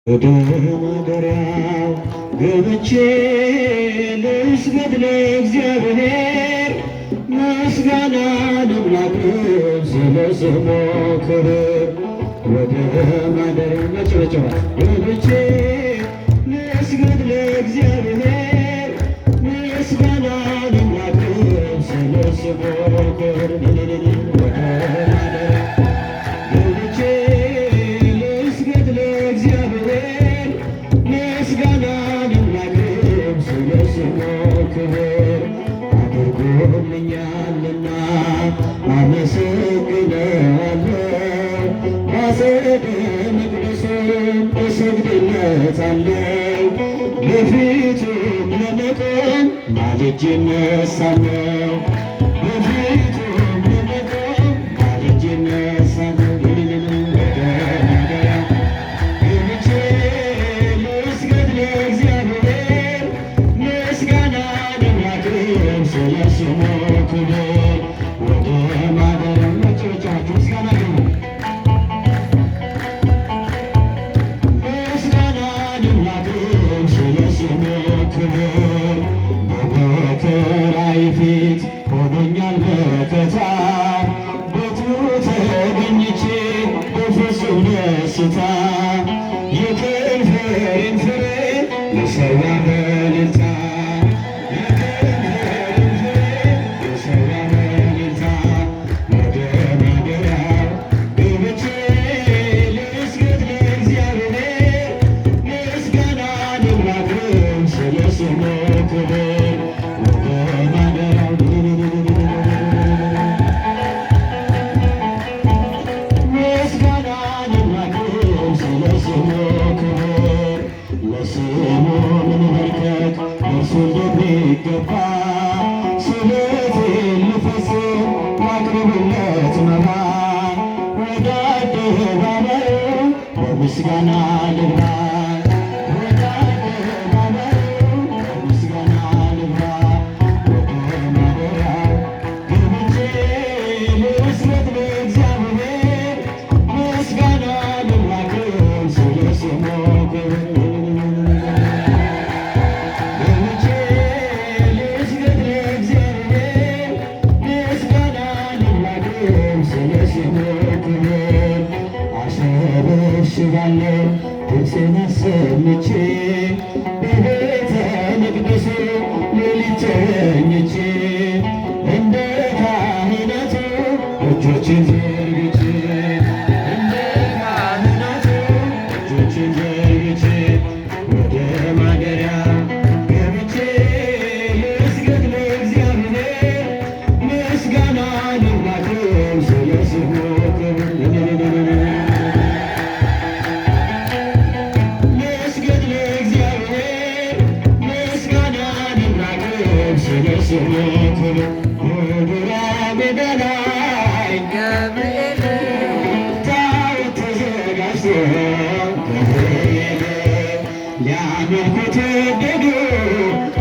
ወደ ማደሪያው ገብቼ ልስገድ ለእግዚአብሔር፣ ምስጋና ለአምላክ ስለ ስሙ ክብር። ወደ ማደሪያው መጨረሻው ገብቼ ልስገድ ለእግዚአብሔር፣ ምስጋና ለአምላክ ስለ ስሙ ክብር። አድርጎልኛልና አመሰግነዋለሁ። ባጸደ መቅደሱ እሰግድለታለሁ። በፊቱ ለመቆም ማልጄ እነሳለሁ። በፊቱ ለመቆም ማልጄ እነሳለሁ። በመከራዬ ፊት ሆኖኛል መከታ፣ በቱ ተገኝቼ በፍጹም ደስታ የከንፈሬን ፍሬ ልሰዋ በእልልታ። እንደሚገባ ስለቴን ልፈጽም ላቅርብለት መባ፣ ወደ አደባባዩ በምስጋና ልግባ። ወደ አደባባዩ በምስጋና ልግባ። ወደ ማደሪያው ገብቼ ልስገድ ለእግዚአብሔር፣ ምስጋና ለአምላክ ስለ ስሙ ክብር። አሸበሽባለሁ ድምፄን አሰምቼ በቤተ መቅደሱ ሌሊት ተኝቼ፣ እንደ ካህናቱ እጆቼን ዘርግቼ፣ እንደ ካህናቱ እጆቼን ዘርግቼ ወደ ማደሪያ ገብቼ ልስገድ ለእግዚአብሔር፣ ምስጋና ለአምላክ ስለ ስሙ ክብር። በዱራ ሜዳ ላይ ገብርኤል ታቦት ተዘጋጅቶ ገብርኤል ሊያመልኩት ወደዱ።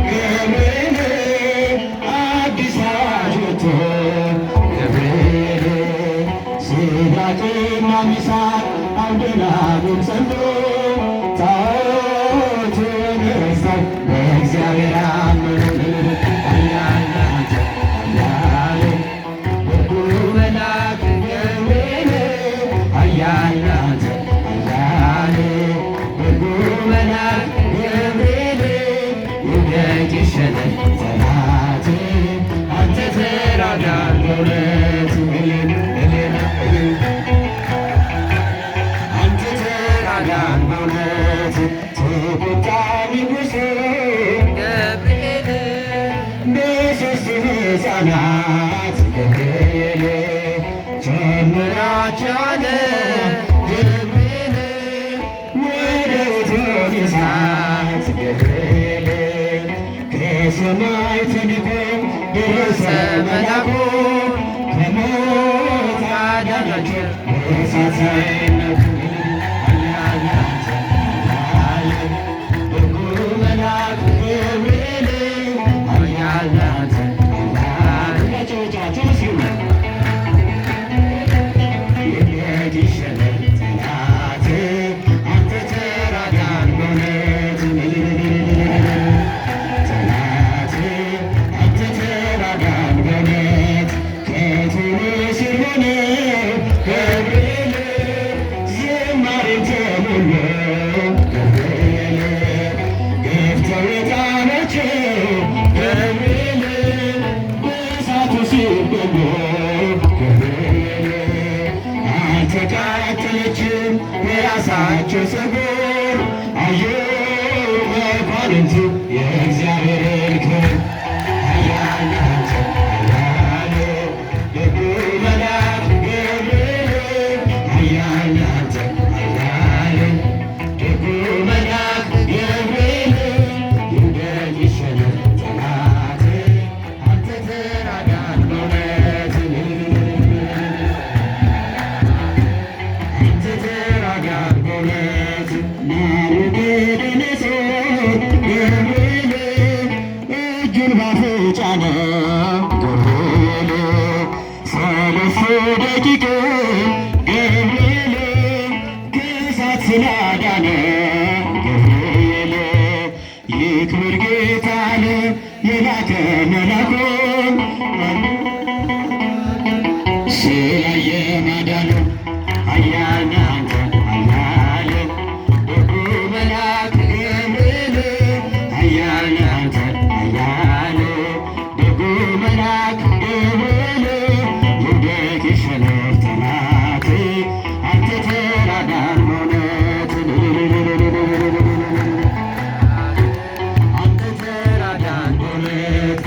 ገብርኤል አዲስ አዋጅ ወጥቶ ገብርኤል ሲድራቅና ሚሳቅ አብደናጎን ጸንቶ ታቦቱን ረስተው በእግዚአብሔር አመኑ። ሕፃናት ገብርኤል ጀምራቸዋለ ገብርኤል ወደ እቶን እሳት ገብርኤል ከሰማይ ተልኮ ደረሰ መልአኩ ከሞት አዳናቸው በእሳት ሳይነኩ። በትዕይንቱ የእግዚአብሔርን ክብር ኃያል አንተ ኃያል ደጉ መልአክ ገብርኤል ኃያል አንተ ኃያል ደጉ መልአክ ገብርኤል ይውደቅ ይሸነፍ ጠላት አንተ ተራዳን በእውነት አንተ ተራዳን በእውነት ናቡከደነፆር ገብርኤል እጁን ባፉ ጫነ ገብርኤል ሰለስቱ ደቂቅ ገብርኤል ከእሳት ስላዳነ ገብርኤል ይክብር ጌታን የላከ መላኩን ስላየ ማዳኑ ኃያል አንተ ኃያል ደጉ መልአክ ገብርኤል ኃያል አንተ ኃያል ደጉ መልአክ ገብርኤል ይውደቅ ይሸነፍ ጠላት አንተ ተራዳን በእውነት አንተ ተራዳን በእውነት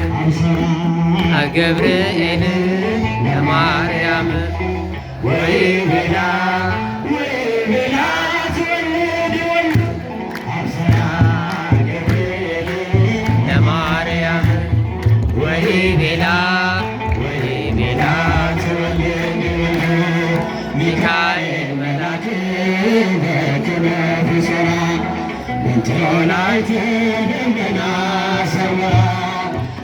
ገብርኤል ለማርያም ወይቤላ ወይቤላ ትወልድ ወልድ አብሰራ ገብርኤል ለማርያም ወይቤላ ወይቤላ ትወልድ ወልድ ሚካኤል መልአክ በክብር ሲሠራ በእንትናይት ደመና ሰወራ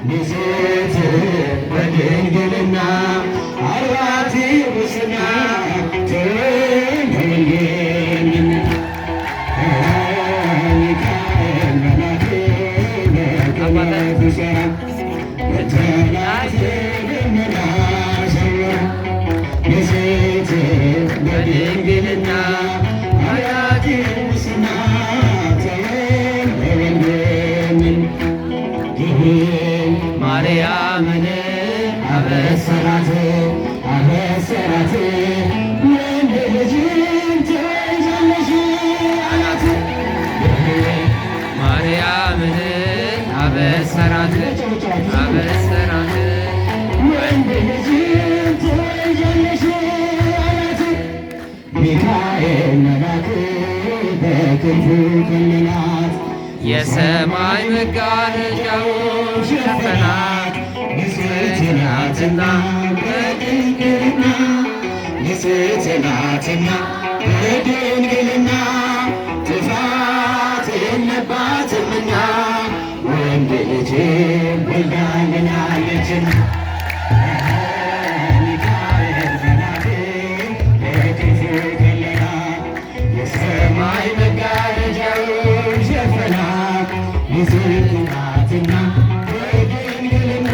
ንጽሕት በድንግልና አልባቲ ውስና ትወልድ ሚካኤል መልአክ በክብር ሲሠራ በእንትናይት ደመና ሰወራ ንጽሕት በድንግልና አልባቲ ውስና ማርያምን አበሰራት አበሰራት ወንድ ልጅን ትወልጃለሽ አላት። ማርያምን አበሰራት አበሰራት ወንድ ልጅን ትወልጃለሽ አላት። ሚካኤል መልአክ በክንፉ ከለላት የሰማይ መጋረጃውን ሸፈናት ንጽሕት ናትና በድንግልና ንጽሕት ናትና በድንግልና ጥፋት የለባትምና ወንድ ልጅ ወልዳልናለችና ሚካኤል መልአክ በክንፉ ከለላት የሰማይ መጋረጃውን ሸፈናት ንጽሕት ናትና በድንግልና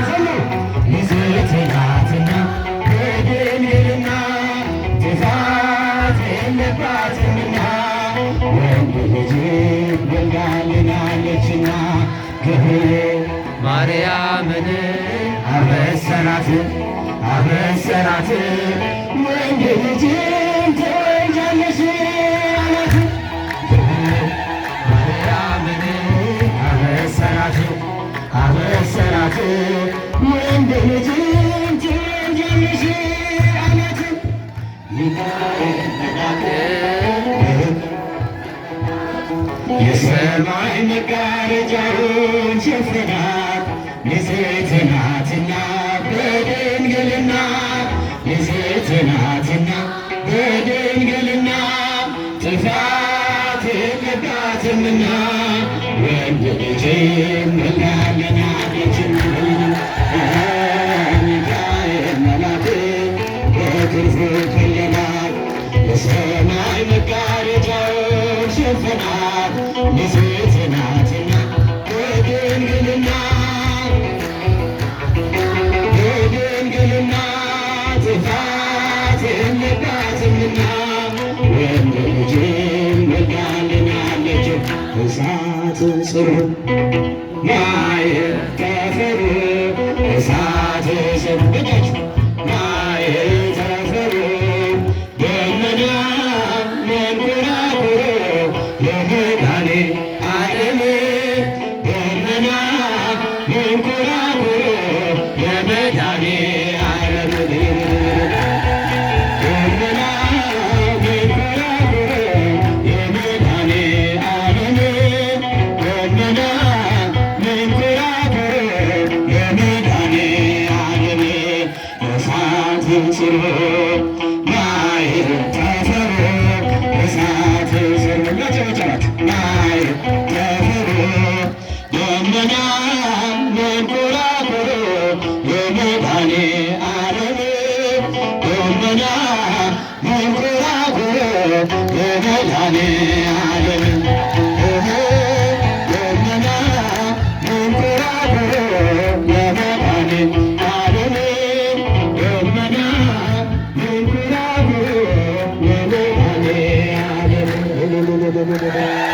ንጽሕት ናትና በድንግልና ጥፋት የለባትምና ወንድ ልጅ ወልዳልናለችና ገብርኤል ማርያምን አበሰራት አበሰራት ወንድ ልጅን ትወልጃለሽ አላት። ማርያምን አበሰራት አበሰራት ወንድ ልጅን ትወልጃለሽ አላት። ሚካኤል መልአክ የሰማይ መጋረጃውን ሸፈናት ንጽሕት ናትና በድንግልና ንጽሕት ናትና በድንግልና ጥፋት የለባትምና ወንድ ልጅ ወልዳልናለችና ሚካኤል መልአክ በክንፉ ከለላት የሰማይ መጋረጃውን ሸፈናት ንጽሕት ናትና በድንግልና በድንግልና ጥፋት የለባትምና ወንድ ልጅ ወልዳልናለች። እሳት ጽሩ ማየተፈሩ እሳት ጽሩ ማየተፈሩ ደመና መንኮራኩሮ የመድኃኔዓለም ደመና መንኮራኩር የመድኃኔዓለም ደመና መንኮራኩር የመድኃኔዓለም